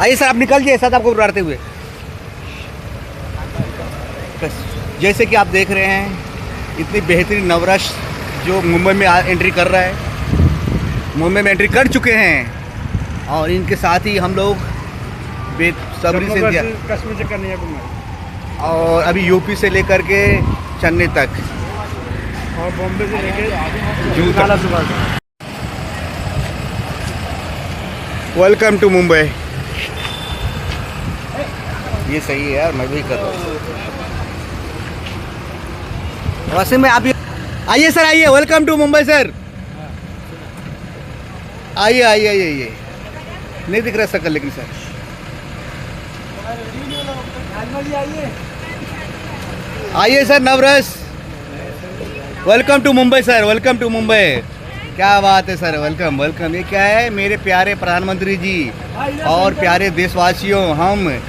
आइए सर, आप निकल जाइए साथ आपको बुलाते हुए। जैसे कि आप देख रहे हैं, इतनी बेहतरीन नवरश जो मुंबई में एंट्री कर रहा है, मुंबई में एंट्री कर चुके हैं, और इनके साथ ही हम लोग बेसब्री से कश्मीर से कन्याकुमारी और अभी यूपी से लेकर के चेन्नई तक और बॉम्बे से लेकर जून काला तक। सुबह। Welcome to Mumbai. ये सही है यार, मैं भी कर रहा हूँ। वैसे में आप आइए सर, आइए, वेलकम टू मुंबई सर। आइए आइए आइए आइए। नहीं दिख रहा शकल लेकिन सर। आइए sir Navras, welcome to Mumbai sir, welcome to Mumbai. क्या बात है सर, वेलकम वेलकम। ये क्या है, मेरे प्यारे प्रधानमंत्री जी और प्यारे देशवासियों, हम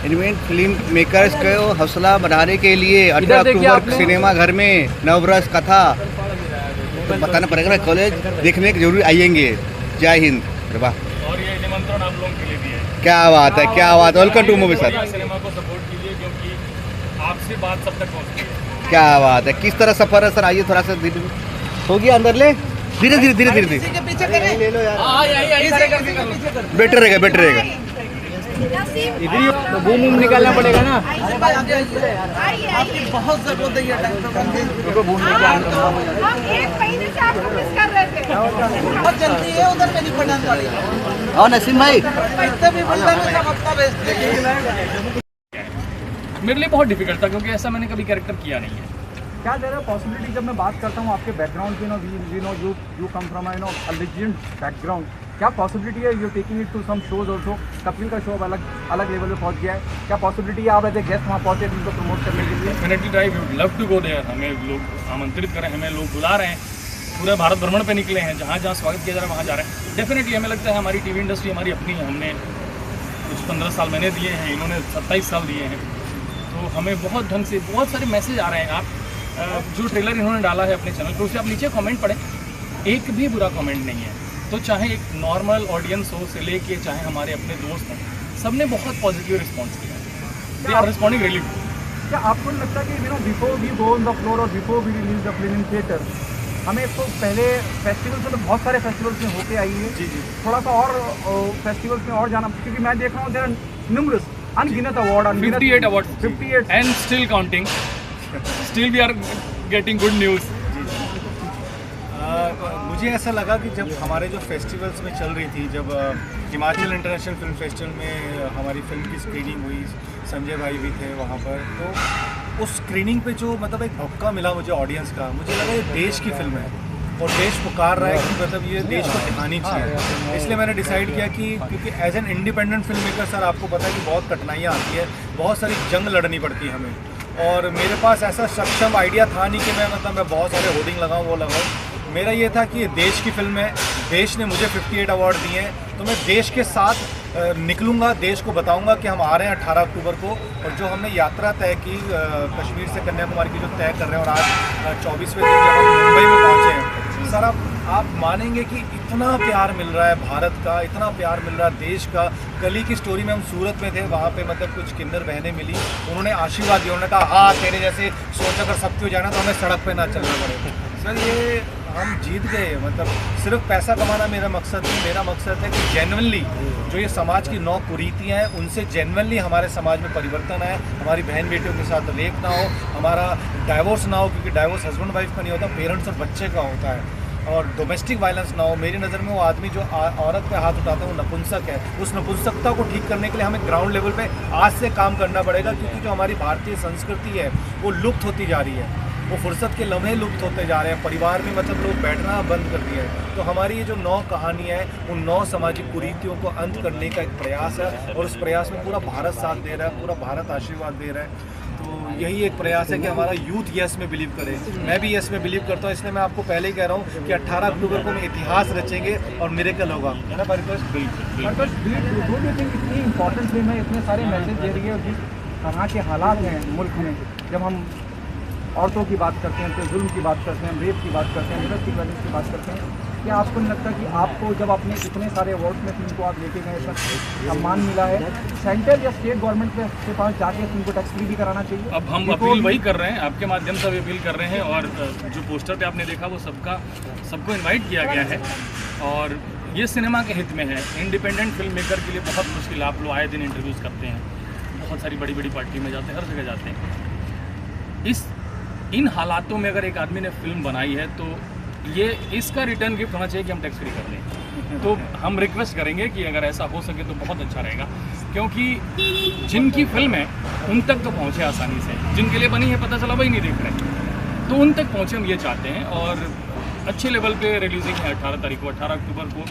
इन्वेंट फिल्म मेकर्स को हौसला बढ़ाने के लिए 18 अक्टूबर सिनेमा घर में नवरस कथा तो बताना पड़ेगा, कॉलेज देखने के जरूर आएंगे। जय हिंद। वाह, और ये निमंत्रण आप लोगों के लिए भी है। क्या बात है, क्या बात है, welcome to Mumbai sir. Cinema को सपोर्ट कीजिए क्योंकि आपसे बात सब तक पहुंचती है। क्या बात है, किस तरह सफर है सर। आइए थोड़ा सा धीरे हो गया, अंदर ले, धीरे धीरे धीरे धीरे धीरे ले लो यार, बेटर रहेगा बेटर रहेगा। इधर ही तो बूम बूम निकालना पड़ेगा ना। आपकी बहुत जरूरत है ये टाइम तो बूम निकालना। हम 1 महीने से आपको मिस कर रहे थे। बहुत जल्दी है, उधर मेरी पढ़ने वाली है। और नसीम भाई, इतने भी बोलते हैं सब हफ्ता भेजते हैं। मेरे लिए बहुत डिफिकल्ट था क्योंकि ऐसा मैंने कभी कैरेक्टर किया नहीं है। क्या दे रहा है पॉसिबिलिटी, जब मैं बात करता हूँ आपके बैकग्राउंड की, you come from a legend background, क्या पॉसिबिलिटी है you taking it to some shows also? Kapil का शो अब अलग लेवल पे पहुंच गया है, क्या पॉसिबिलिटी है आप एज ए गेस्ट वहाँ पहुंचे उनको प्रमोट करने के लिए? Definitely try, we would love to go there. हमें लोग आमंत्रित करें, हमें लोग बुला रहे हैं, पूरे भारत भ्रमण पे निकले हैं, जहाँ जहाँ स्वागत किया जा रहा है वहाँ जा रहे हैं। डेफिनेटली हमें लगता है हमारी टीवी इंडस्ट्री हमारी अपनी है, हमने कुछ 15 साल मैंने दिए हैं, इन्होंने 27 साल दिए हैं, तो हमें बहुत ढंग से बहुत सारे मैसेज आ रहे हैं। आप जो ट्रेलर इन्होंने डाला है अपने चैनल पर, उससे आप नीचे कमेंट पढ़ें, एक भी बुरा कमेंट नहीं है। तो चाहे एक नॉर्मल ऑडियंस हो से लेके चाहे हमारे अपने दोस्त हैं, सब ने बहुत पॉजिटिव रिस्पॉन्स किया है। They are responding really good. क्या आपको नहीं लगता कि before we go on the floor और before we release the film in theatre, हमें तो पहले फेस्टिवल्स में बहुत सारे फेस्टिवल्स में होके आई है, जी जी, थोड़ा सा और फेस्टिवल्स में और जाना, क्योंकि मैं देख रहा हूँ देयर आर न्यूमरस अनगिनत award, 58 award, 58 and still counting, still we are getting good news. मुझे ऐसा लगा कि जब हमारे जो फेस्टिवल्स में चल रही थी, जब हिमाचल इंटरनेशनल फिल्म फेस्टिवल में हमारी फिल्म की स्क्रीनिंग हुई, संजय भाई भी थे वहाँ पर, तो उस स्क्रीनिंग पे जो मतलब एक धक्का मिला मुझे ऑडियंस का, मुझे लगा ये देश की फिल्म है और देश पुकार रहा है कि मतलब ये देश को दिखानी चाहिए। इसलिए मैंने डिसाइड किया कि क्योंकि as an independent film maker sir, आपको पता है कि बहुत कठिनाइयाँ आती है, बहुत सारी जंग लड़नी पड़ती है हमें, और मेरे पास ऐसा सक्षम आइडिया था नहीं कि मैं बहुत सारे होर्डिंग लगाऊँ वो लगाऊँ। मेरा ये था कि ये देश की फिल्म है, देश ने मुझे 58 अवार्ड दिए हैं, तो मैं देश के साथ निकलूँगा, देश को बताऊँगा कि हम आ रहे हैं 18 अक्टूबर को, और जो हमने यात्रा तय की कश्मीर से कन्याकुमारी की जो तय कर रहे हैं, और आज 24वें दिन जब हम मुंबई में पहुँचे हैं सर, आप मानेंगे कि इतना प्यार मिल रहा है भारत का, इतना प्यार मिल रहा है देश का। कल ही की स्टोरी में हम सूरत में थे, वहाँ पे मतलब कुछ किन्नर बहनें मिली, उन्होंने आशीर्वाद दिया, उन्होंने कहा हाँ तेरे जैसे सोच अगर सबकी हो जाना तो हमें सड़क पे ना चलना पड़े। सर ये हम जीत गए, मतलब सिर्फ पैसा कमाना मेरा मकसद नहीं, मेरा मकसद है कि जेन्युइनली जो ये समाज की 9 कुरीतियाँ हैं उनसे जेन्युइनली हमारे समाज में परिवर्तन आए, हमारी बहन बेटियों के साथ रेप ना हो, हमारा डाइवोर्स ना हो, क्योंकि डाइवोर्स हस्बैंड वाइफ का नहीं होता, पेरेंट्स और बच्चे का होता है, और डोमेस्टिक वायलेंस ना हो। मेरी नज़र में वो आदमी जो औरत पे हाथ उठाता है वो नपुंसक है, उस नपुंसकता को ठीक करने के लिए हमें ग्राउंड लेवल पे आज से काम करना पड़ेगा, क्योंकि जो हमारी भारतीय संस्कृति है वो लुप्त होती जा रही है, वो फुर्सत के लम्हे लुप्त होते जा रहे हैं, परिवार में मतलब लोग बैठना बंद कर दिया है। तो हमारी ये जो 9 कहानियाँ हैं उन 9 सामाजिक कुरीतियों को अंत करने का एक प्रयास है, और उस प्रयास में पूरा भारत साथ दे रहा है, पूरा भारत आशीर्वाद दे रहा है। तो यही एक प्रयास है कि हमारा यूथ यस में बिलीव करे, मैं भी यस में बिलीव करता हूँ, इसलिए मैं आपको पहले ही कह रहा हूँ कि 18 अक्टूबर को हम इतिहास रचेंगे और मिरेकल होगा, है ना परितोष? बिल्कुल। इतनी इंपॉर्टेंट फिल्म है, इतने सारे मैसेज दे रही है, और जिस तरह के हालात हैं मुल्क में, जब हम औरतों की बात करते हैं तो जुल्म की बात करते हैं, रेप की बात करते हैं, ड्रग्स की वायलेंस की बात करते हैं, क्या आपको नहीं लगता कि आपको जब अपने इतने सारे अवार्ड्स में फिल्म को आप लेके गए, सब सम्मान मिला है, सेंट्रल या स्टेट गवर्नमेंट के पास जाके फिल्म को टैक्स फ्री भी कराना चाहिए? अब हम अपील वही कर रहे हैं, आपके माध्यम से अपील कर रहे हैं। और जो पोस्टर पे आपने देखा वो सबको इनवाइट किया गया है और ये सिनेमा के हित में है। इंडिपेंडेंट फिल्म मेकर के लिए बहुत मुश्किल, आप लोग आए दिन इंटरव्यूज़ करते हैं, बहुत सारी बड़ी बड़ी पार्टी में जाते हैं, हर जगह जाते हैं। इन हालातों में अगर एक आदमी ने फिल्म बनाई है तो ये इसका रिटर्न गिफ्ट होना चाहिए कि हम टैक्स फ्री कर दें। तो हम रिक्वेस्ट करेंगे कि अगर ऐसा हो सके तो बहुत अच्छा रहेगा, क्योंकि जिनकी फिल्म है उन तक तो पहुँचे आसानी से, जिनके लिए बनी है पता चला वही नहीं देख रहे, तो उन तक पहुँचे हम ये चाहते हैं। और अच्छे लेवल पे रिलीजिंग है 18 तारीख को, 18 अक्टूबर को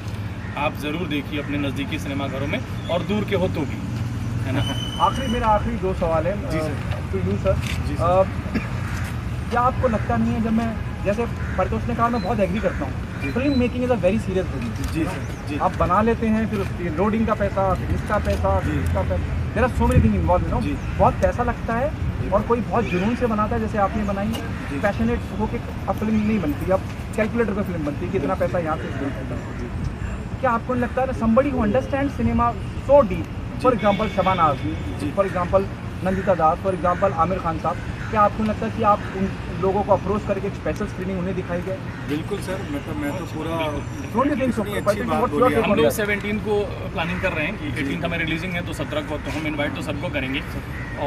आप ज़रूर देखिए अपने नज़दीकी सिनेमाघरों में, और दूर के हो तो भी, है ना। मेरा आखिरी 2 सवाल है टू यू सर। क्या आपको लगता नहीं है, जब मैं जैसे परितोष ने कहा, मैं बहुत एग्री करता हूँ, film making is a very serious business. जी सर, जी। आप बना लेते हैं, फिर उसकी लोडिंग का पैसा, फिर इसका पैसा, फिर इसका पैसा, there are so many thing involve, you know. बहुत पैसा लगता है और कोई बहुत जुनून से बनाता है, जैसे आपने बनाई, पैशनेट होके अब फिल्म नहीं बनती, अब कैलकुलेटर पे फिल्म बनती है कि इतना पैसा यहाँ से। क्या आपको नहीं लगता है somebody who understand cinema so deep, for example Shabana Azmi, for example Nandita Das, for example Aamir Khan साहब, क्या आपको नहीं लगता कि आप उन लोगों को अप्रोच करके एक स्पेशल स्क्रीनिंग उन्हें दिखाई जाए? बिल्कुल सर, मतलब मैं तो पूरा डोंट यू थिंक सो? हम लोग 17 को प्लानिंग कर रहे हैं कि 18 हमें रिलीजिंग है, तो 17 को तो हम इनवाइट तो सबको करेंगे,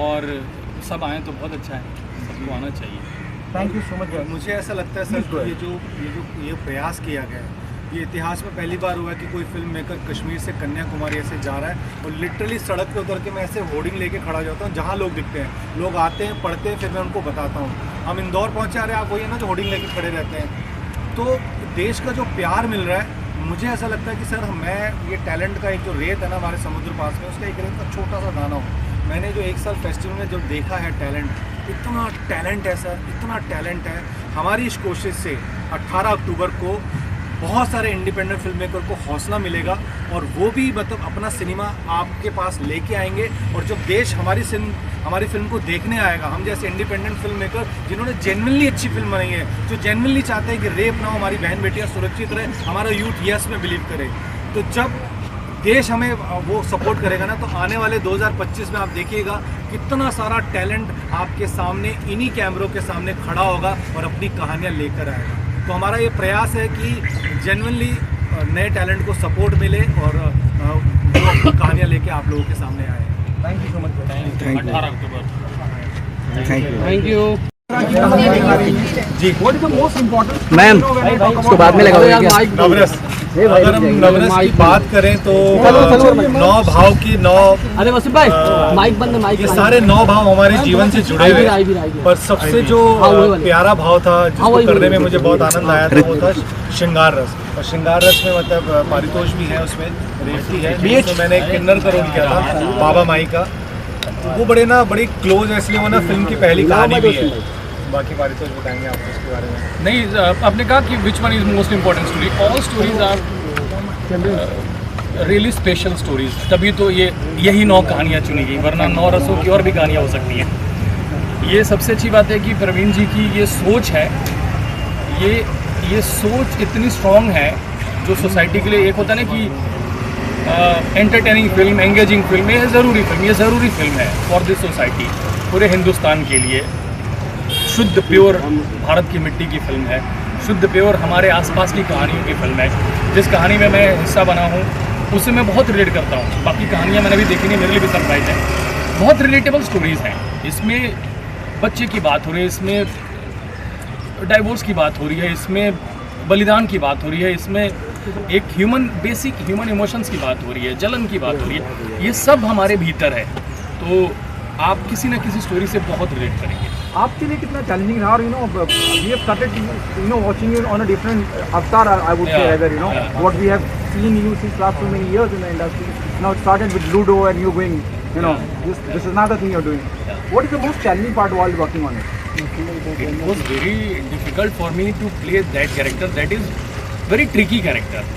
और सब आएँ तो बहुत अच्छा है, सबको आना चाहिए। Thank you so much. मुझे ऐसा लगता है सर, ये प्रयास किया गया है, ये इतिहास में पहली बार हुआ है कि कोई फिल्म मेकर कश्मीर से कन्याकुमारी ऐसे जा रहा है, और लिटरली सड़क पे उतर के मैं ऐसे होर्डिंग लेके खड़ा हो जाता हूँ, जहाँ लोग दिखते हैं, लोग आते हैं, पढ़ते हैं, फिर मैं उनको बताता हूँ। हम इंदौर पहुँचे, आ रहे आप वही है ना जो होर्डिंग लेके खड़े रहते हैं। तो देश का जो प्यार मिल रहा है, मुझे ऐसा लगता है कि सर मैं ये टैलेंट का एक जो रेत है ना हमारे समुद्र पास में, उसका एक रेत का छोटा सा दाना हूँ। मैंने जो 1 साल फेस्टिवल में जब देखा है टैलेंट, इतना टैलेंट है सर, इतना टैलेंट है। हमारी इस कोशिश से 18 अक्टूबर को बहुत सारे इंडिपेंडेंट फिल्म मेकर को हौसला मिलेगा, और वो भी मतलब अपना सिनेमा आपके पास लेके आएंगे। और जब देश हमारी फिल्म को देखने आएगा, हम जैसे इंडिपेंडेंट फिल्म मेकर जिन्होंने जेन्युइनली अच्छी फिल्म बनाई है, जो जेन्युइनली चाहते हैं कि रेप ना हो, हमारी बहन बेटियाँ सुरक्षित रहे, हमारा यूथ यस में बिलीव करे, तो जब देश हमें वो सपोर्ट करेगा ना, तो आने वाले 2025 में आप देखिएगा कितना सारा टैलेंट आपके सामने इन्हीं कैमरों के सामने खड़ा होगा और अपनी कहानियाँ लेकर आएगा। तो हमारा ये प्रयास है कि जेन्युइनली नए टैलेंट को सपोर्ट मिले और वो अपनी कहानियाँ लेके आप लोगों के सामने आए। Thank you so much. 18 अक्टूबर। Thank you ji. What is the most important ma'am, उसको बाद में लगाओगे क्या? नवरस, अगर हम नवरस की बात करें तो 9 भाव की 9, अरे वसीम भाई माइक बंद है, माइक ये सारे 9 भाव हमारे जीवन से जुड़े हुए हैं, पर सबसे जो प्यारा भाव था जिसको करने में मुझे बहुत आनंद आया था, वो था श्रृंगार रस। और श्रृंगार रस में मतलब पारितोष भी है, उसमें रेवती है, तो मैंने एक किन्नर का रोल किया था बाबा माई का, वो बड़ी क्लोज है, इसलिए वो ना फिल्म की पहली कहानी भी है। बाकी पारितोष बताएंगे आपको इसके बारे में। नहीं, आपने कहा कि which one is most important story, all stories are really special stories, तभी तो यही 9 कहानियाँ चुनी गई, वरना 9 रसों की और भी कहानियाँ हो सकती हैं। ये सबसे अच्छी बात है कि प्रवीण जी की ये सोच है, ये सोच इतनी स्ट्रॉन्ग है, जो सोसाइटी के लिए एक होता है ना कि एंटरटेनिंग फिल्म, एंगेजिंग फिल्म, ये ज़रूरी फिल्म है फॉर दिस सोसाइटी, पूरे हिंदुस्तान के लिए। शुद्ध प्योर भारत की मिट्टी की फिल्म है, शुद्ध प्योर हमारे आसपास की कहानियों की फिल्म है। जिस कहानी में मैं हिस्सा बना हूँ उससे मैं बहुत रिलेट करता हूँ, बाकी कहानियाँ मैंने भी देखी नहीं, मेरे लिए भी सरप्राइज है। बहुत रिलेटेबल स्टोरीज़ हैं, इसमें बच्चे की बात हो रही है, इसमें डाइवोर्स की बात हो रही है, इसमें बलिदान की बात हो रही है, इसमें एक बेसिक ह्यूमन इमोशंस की बात हो रही है, जलन की बात हो रही है, ये सब हमारे भीतर है। तो आप किसी न किसी स्टोरी से बहुत रिलेट करेंगे। आपके लिए कितना चैलेंजिंग रहा, और you know we have started watching you on a different avatar, I would say, rather, you know what we have seen you since last so many years in the industry. Now it started with Ludo and you going, you know, this is another thing you're doing. What is the most challenging part while working on it? It was very difficult for me to play that character. That is very tricky character.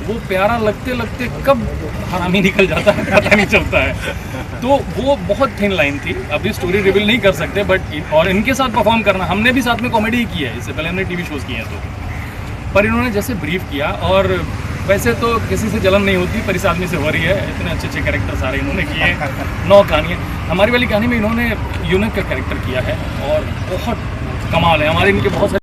वो प्यारा लगते लगते कब हरामी निकल जाता है पता नहीं चलता है, तो वो बहुत थिन लाइन थी। अभी स्टोरी रिवील नहीं कर सकते, बट और इनके साथ परफॉर्म करना, हमने भी साथ में कॉमेडी की है, इससे पहले हमने टीवी शोज़ किए हैं, पर इन्होंने जैसे ब्रीफ किया, और वैसे तो किसी से जलन नहीं होती पर इस आदमी से हो रही है। इतने अच्छे अच्छे कैरेक्टर सारे इन्होंने किए हैं, 9 कहानियाँ। हमारी वाली कहानी में इन्होंने यूनिक का कैरेक्टर किया है और बहुत कमाल है। हमारे इनके बहुत